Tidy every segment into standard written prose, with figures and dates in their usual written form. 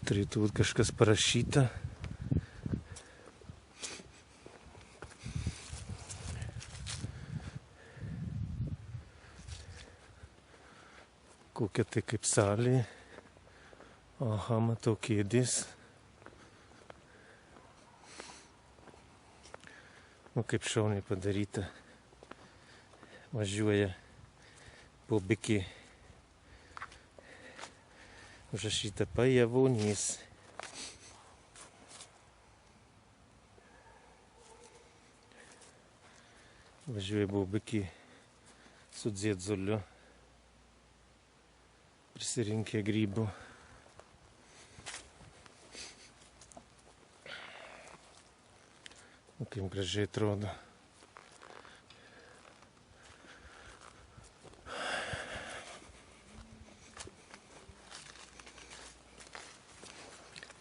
Turėtų būti kažkas parašyta. Kokia tai kaip salė. Aha, matau kėdės. Nu, kaip šauniai padaryta. Važiuoja bobikė. Užrašyta Pajavonys. Važiuoja bobikė su dziedzuliu. Prisirinkė grybų. Nu, kaip gražiai atrodo.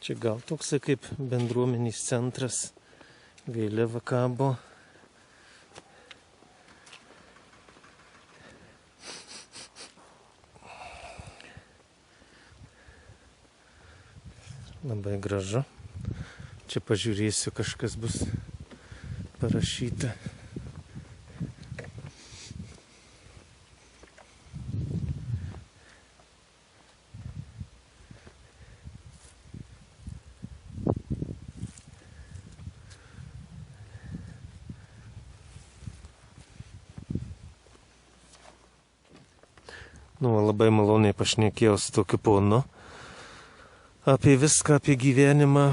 Čia gal toksai kaip bendruomenės centras, vėliava kabo. Labai gražu. Čia pažiūrėsiu, kažkas bus parašyta. Nu, labai maloniai pašnekėjau su tokiu ponu apie viską, apie gyvenimą.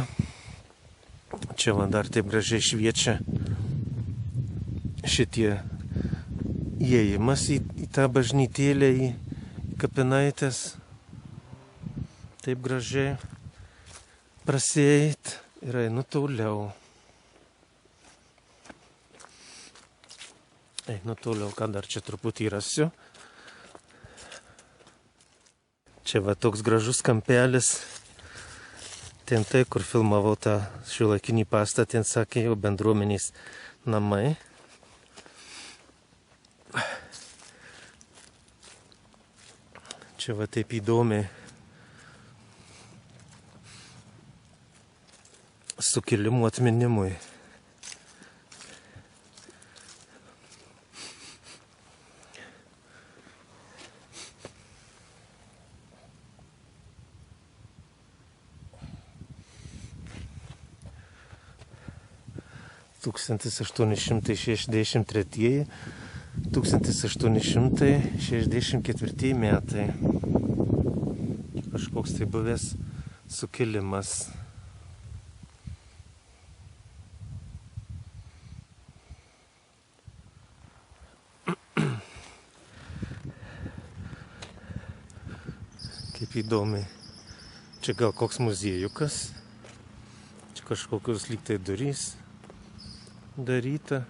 Čia man dar taip gražiai šviečia šitie įėjimas į tą bažnytėlę, į kapinaitės. Taip gražiai prasieit ir einu toliau. Einu toliau, ką dar čia truputį rasiu. Čia va toks gražus kampelis. Ten tai, kur filmavau tą šiuolaikinį pastatą, ten sakė jau bendruomenės namai. Čia va taip įdomiai sukilimų atminimui. Tūkstantis 1863, 1864 metai. Kažkoks tai buvęs sukilimas. Kaip įdomi. Čia gal koks muziejukas. Čia kažkokios lyg tai durys daryta.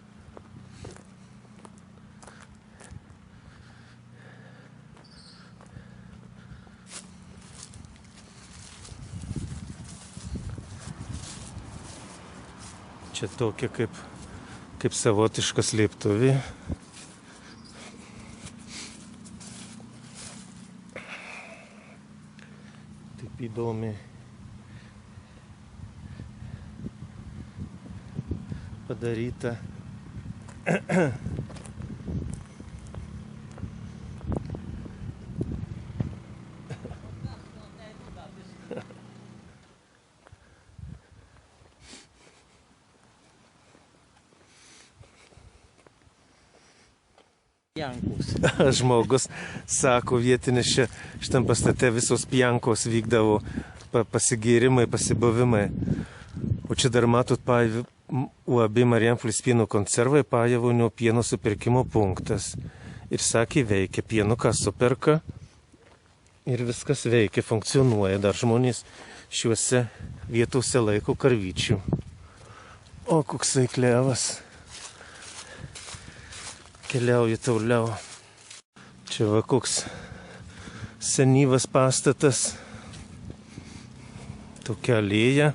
Čia tokia kaip savotiška slėptuvė. Taip įdomi padaryta. Žmogus sako, vietinis šitam pastate visos pjankos vykdavo, pasigėrimai, pasibuvimai. O čia dar matot UAB Marijampolės pieno konservai, Pajavonių pieno supirkimo punktas. Ir sakė, veikia, pienuką superka ir viskas veikia, funkcionuoja. Dar žmonės šiuose vietose laiko karvyčių. O koksai klevas. Keliauju toliau. Čia va koks senyvas pastatas. Tokia alėja.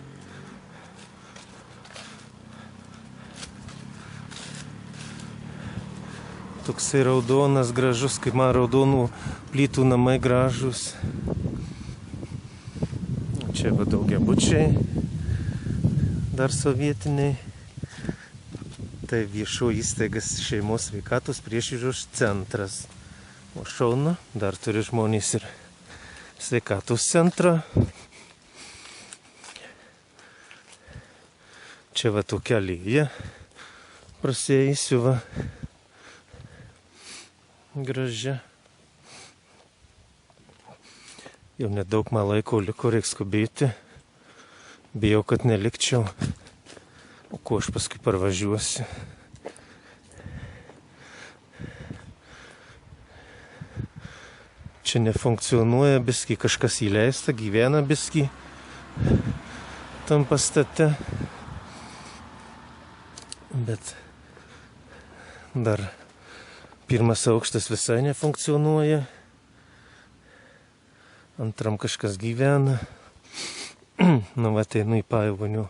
Toksai raudonas, gražus, kaip man raudonų plytų namai gražus. Čia Čia va daugiabučiai, dar sovietiniai. Tai viešo įstaigas šeimos sveikatos priežiūros centras. O šaunu, dar turi žmonės ir sveikatos centrą. Čia va tokia alėja prasėjusi va. Gražia. Jau nedaug man laiko liko, reikia skubėti. Bijau, kad nelikčiau. O ko aš paskui parvažiuosiu? Čia nefunkcionuoja biskį, kažkas įleista, gyvena biskį tam pastate. Bet dar pirmas aukštas visai nefunkcionuoja. Antram kažkas gyvena. Nu, va, einu į Pajovonių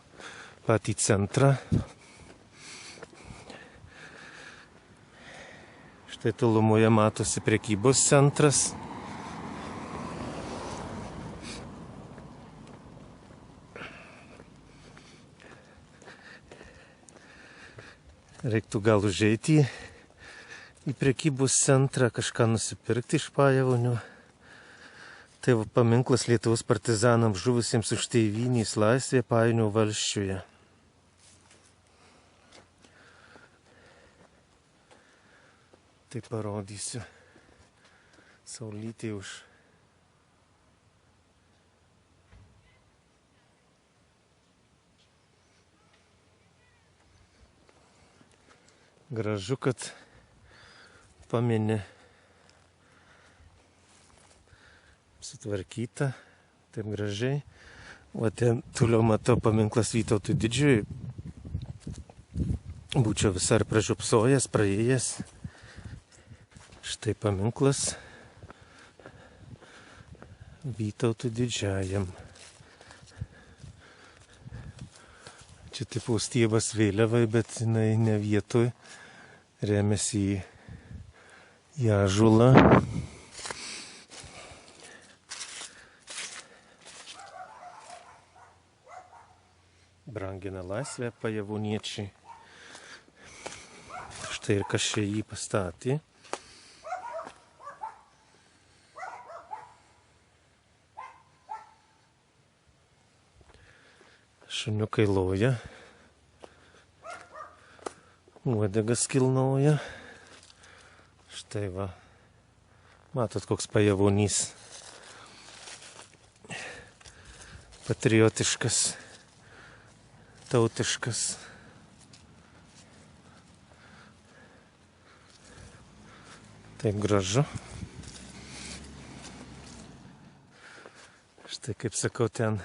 patį centrą. Štai tolumoje matosi prekybos centras. Reiktų gal užeiti į prekybos centrą, kažką nusipirkti iš Pajovonių. Tai paminklas Lietuvos partizanams žuvusiems už tėvynės laisvę Pajonių valsčiuje. Tai parodysiu. Saulytė už. Gražu, kad pamini. Sutvarkyta, taip gražiai. O ten toliau matau paminklas Vytautui Didžiui. Būčiau visai pražiopsojęs, praėjęs. Štai paminklas Vytautui Didžiajam. Čia tipo stiebas vėliavai, bet jinai ne vietoj. Remiasi į ąžuolą. Brangina laisvę pajavoniečiai. Štai ir kas čia jį pastatė. Šuniukai loja. Uodegas kilnoja. Štai va. Matot, koks pajavonys. Patriotiškas. Tautiškas. Taip gražu. Štai kaip sakau, ten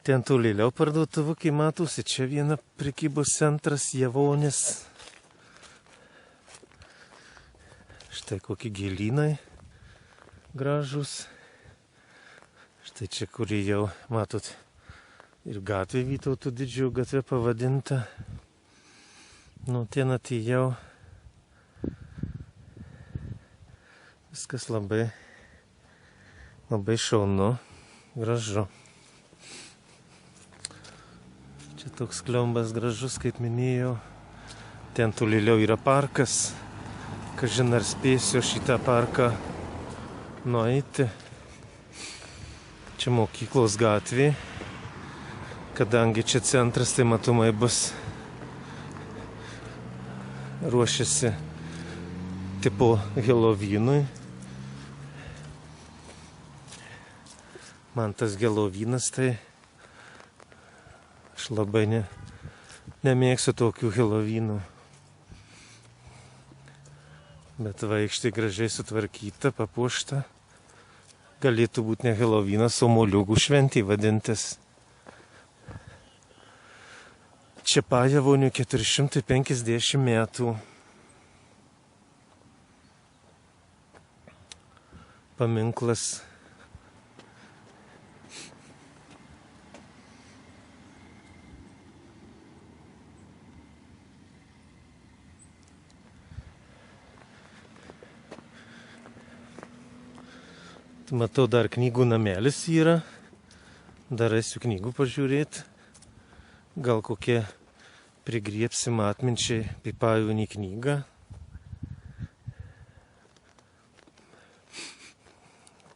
tolėliau parduotuvų, kai matosi, čia viena prekybos centras Javonės. Štai kokie gėlynai gražus. Štai čia, kurį jau matot. Ir gatvė Vytauto Didžiojo gatvė pavadinta. Nu, ten atėjau. Viskas labai šaunu, gražu. Čia toks kliumbas gražus, kaip minėjau. Ten tolėliau yra parkas. Kažin ar spėsiu šitą parką nueiti. Čia mokyklos gatvė. Kadangi čia centras, tai matomai bus ruošiasi tipo Helovynui. Man tas Helovynas, tai aš labai nemėgsiu tokių Helovynų. Bet vaikštė gražiai sutvarkyta, papuošta. Galėtų būti ne Helovynas, o moliūgų šventė vadintis. Čia Pajavonių 450 metų. Paminklas. Matau, dar knygų namelis yra. Dar eisiu knygų pažiūrėti. Gal kokie prigriepsim atminčiai apie pajūnį knygą.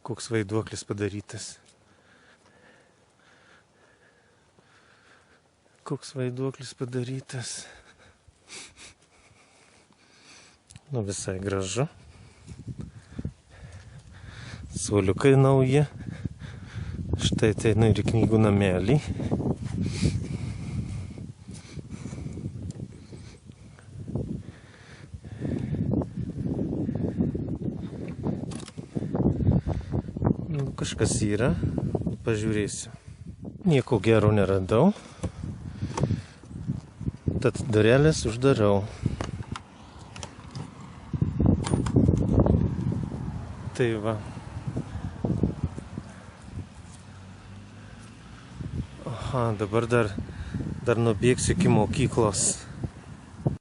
Koks vaiduoklis padarytas. Koks vaiduoklis padarytas. Nu, visai gražu. Suoliukai nauji. Štai ateinu ir į knygų namelį. Nu, kažkas yra. Pažiūrėsiu. Nieko gero neradau. Tad durelės uždarau. Tai va. Aha, dabar dar nubėgsiu iki mokyklos.